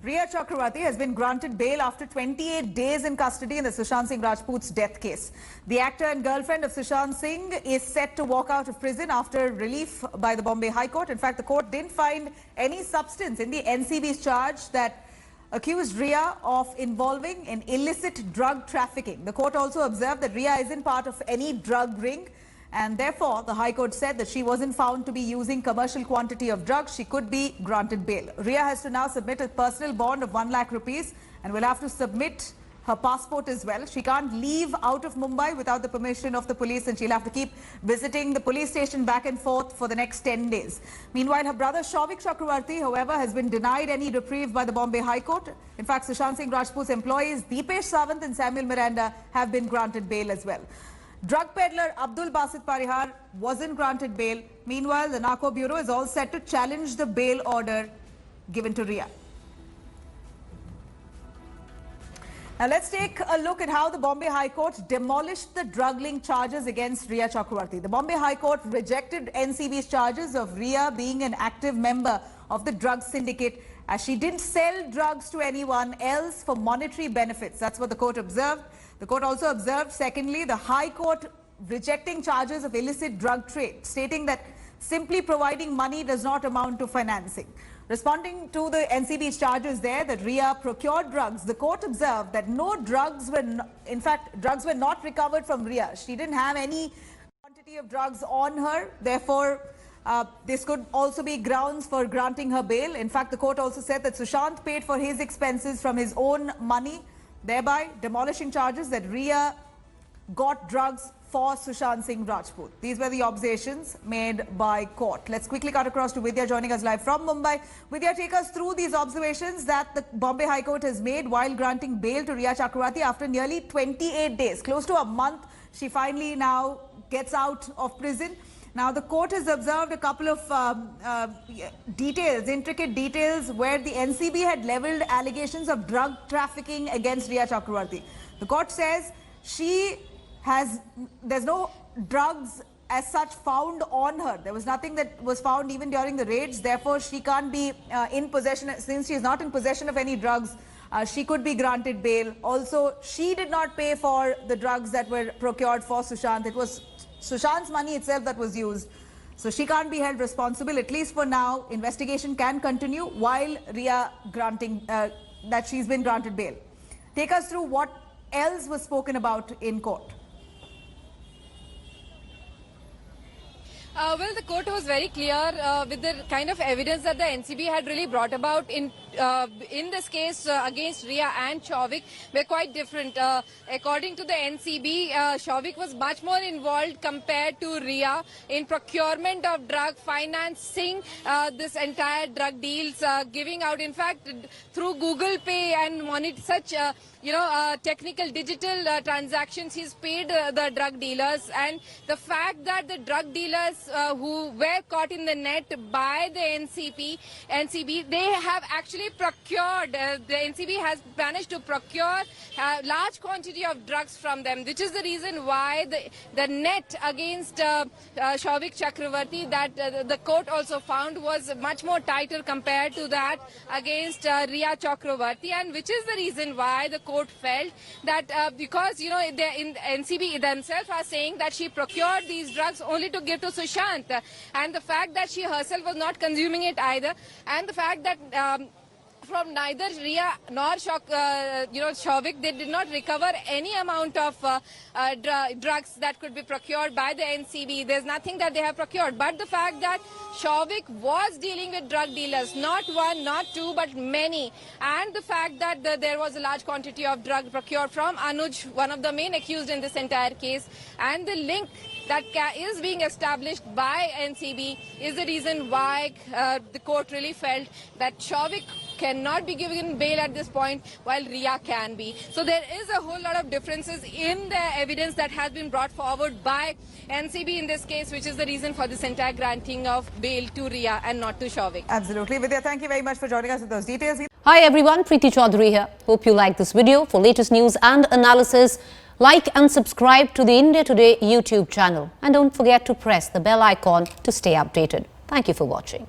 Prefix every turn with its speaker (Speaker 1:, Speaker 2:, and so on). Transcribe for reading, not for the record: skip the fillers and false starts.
Speaker 1: Rhea Chakravarti has been granted bail after 28 days in custody in the Sushant Singh Rajput's death case. The actor and girlfriend of Sushant Singh is set to walk out of prison after relief by the Bombay High Court. In fact, the court didn't find any substance in the NCB's charge that accused Rhea of involving in illicit drug trafficking. The court also observed that Rhea isn't part of any drug ring, and therefore the High Court said that she wasn't found to be using commercial quantity of drugs. She could be granted bail. Rhea has to now submit a personal bond of 1 lakh rupees and will have to submit her passport as well. She can't leave out of Mumbai without the permission of the police, and she'll have to keep visiting the police station back and forth for the next 10 days. Meanwhile, her brother Shauvik Chakravarti, however, has been denied any reprieve by the Bombay High Court. In fact, Sushant Singh Rajput's employees Deepesh Sawant and Samuel Miranda have been granted bail as well. Drug peddler Abdul Basit Parihar wasn't granted bail. Meanwhile, the Narco Bureau is all set to challenge the bail order given to Rhea. Now let's take a look at how the Bombay High Court demolished the drug-linked charges against Rhea Chakravarti. The Bombay High Court rejected NCB's charges of Rhea being an active member of the drug syndicate, as she didn't sell drugs to anyone else for monetary benefits. That's what the court observed. The court also observed, secondly, the High Court rejecting charges of illicit drug trade, stating that simply providing money does not amount to financing. Responding to the NCB's charges there that Rhea procured drugs, the court observed that no drugs were, in fact, drugs were not recovered from Rhea. She didn't have any quantity of drugs on her. Therefore, this could also be grounds for granting her bail. In fact, the court also said that Sushant paid for his expenses from his own money, thereby demolishing charges that Rhea got drugs for Sushant Singh Rajput. These were the observations made by court. Let's quickly cut across to Vidya joining us live from Mumbai. Vidya, take us through these observations that the Bombay High Court has made while granting bail to Rhea Chakravarti after nearly 28 days, close to a month. She finally now gets out of prison. Now, the court has observed a couple of details, intricate details, where the NCB had leveled allegations of drug trafficking against Rhea Chakravarti. The court says there's no drugs as such found on her. There was nothing that was found even during the raids. Therefore, she can't be in possession. Since she is not in possession of any drugs, she could be granted bail. Also, she did not pay for the drugs that were procured for Sushant. It was Sushant's money itself that was used. So she can't be held responsible. At least for now, investigation can continue while Rhea granting that she's been granted bail. Take us through what else was spoken about in court.
Speaker 2: Well, the court was very clear with the kind of evidence that the NCB had really brought about in this case against Rhea and Shauvik were quite different. According to the NCB, Shauvik was much more involved compared to Rhea in procurement of drug, financing this entire drug deals, giving out, in fact, through Google Pay and such technical digital transactions, he's paid the drug dealers. And the fact that the drug dealers who were caught in the net by the NCB, they have actually procured, the NCB has managed to procure large quantity of drugs from them, which is the reason why the net against Shauvik Chakravarti that the court also found was much more tighter compared to that against Rhea Chakravarti, and which is the reason why the court felt that because the NCB themselves are saying that she procured these drugs only to give to Sushant, and the fact that she herself was not consuming it either, and the fact that from neither Rhea nor Shauvik, they did not recover any amount of drugs that could be procured by the NCB. There's nothing that they have procured. But the fact that Shauvik was dealing with drug dealers, not one, not two, but many, and the fact that there was a large quantity of drug procured from Anuj, one of the main accused in this entire case, and the link that is being established by NCB is the reason why the court really felt that Shauvik cannot be given bail at this point while Rhea can be. So there is a whole lot of differences in the evidence that has been brought forward by NCB in this case, which is the reason for this entire granting of bail to Rhea and not to Shauvik.
Speaker 1: Absolutely. Vidya, thank you very much for joining us with those details.
Speaker 3: Hi everyone, Preeti Chaudhary here. Hope you like this video. For latest news and analysis, like and subscribe to the India Today YouTube channel. And don't forget to press the bell icon to stay updated. Thank you for watching.